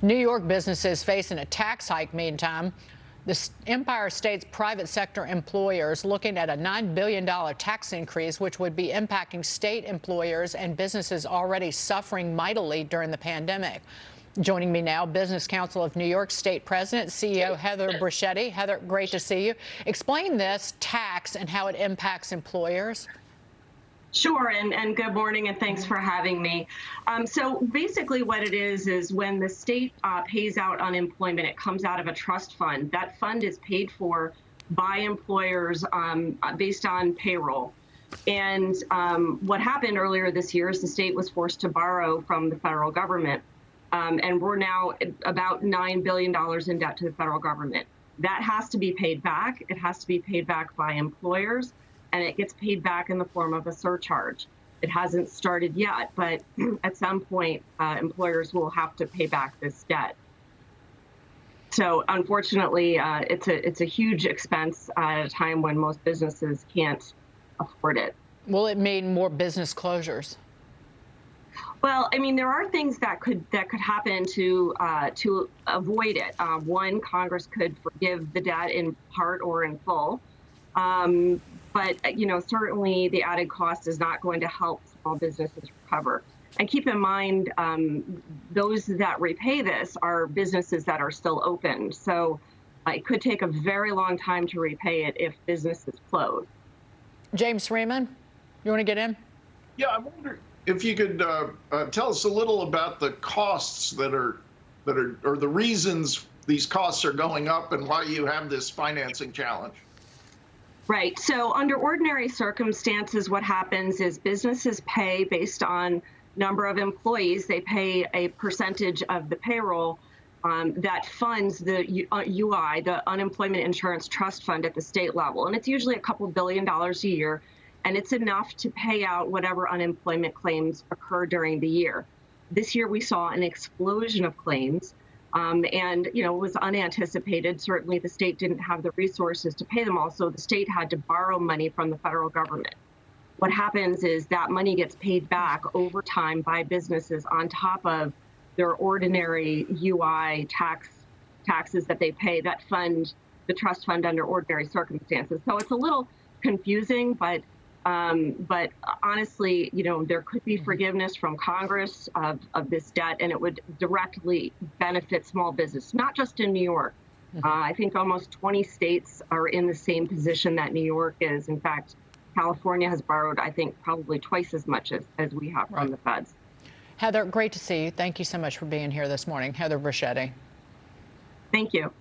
New York businesses facing a tax hike meantime. The Empire State's private sector employers looking at a $9 billion tax increase, which would be impacting state employers and businesses already suffering mightily during the pandemic. Joining me now, Business Council of New York State President, CEO Heather Briccetti. Heather, great to see you. Explain this tax and how it impacts employers. Sure, and good morning, and thanks for having me. So basically what it is when the state pays out unemployment, it comes out of a trust fund. That fund is paid for by employers based on payroll. And what happened earlier this year is the state was forced to borrow from the federal government. And we're now about $9 billion in debt to the federal government. That has to be paid back. It has to be paid back by employers, and it gets paid back in the form of a surcharge. It hasn't started yet, but at some point, employers will have to pay back this debt. So unfortunately, it's a huge expense at a time when most businesses can't afford it. Will it mean more business closures? Well, I mean, there are things that could happen to avoid it. One, Congress could forgive the debt in part or in full. But, certainly the added cost is not going to help small businesses recover. And keep in mind, those that repay this are businesses that are still open. So it could take a very long time to repay it if businesses close. James Freeman, you want to get in? Yeah, I wonder if you could tell us a little about the costs or the reasons these costs are going up and why you have this financing challenge. Right. So under ordinary circumstances, what happens is businesses pay based on number of employees. They pay a percentage of the payroll that funds the UI, the Unemployment Insurance Trust Fund at the state level. And it's usually a couple $2 billion a year. And it's enough to pay out whatever unemployment claims occur during the year. This year, we saw an explosion of claims. And, it was unanticipated. Certainly, the state didn't have the resources to pay them all, so the state had to borrow money from the federal government. What happens is that money gets paid back over time by businesses on top of their ordinary UI taxes that they pay that fund the trust fund under ordinary circumstances. So it's a little confusing, but honestly, there could be forgiveness from Congress of this debt, and it would directly benefit small business, not just in New York. I think almost 20 states are in the same position that New York is. In fact, California has borrowed, I think, probably twice as much as we have from the feds. Heather, great to see you. Thank you so much for being here this morning. Heather Briccetti. Thank you.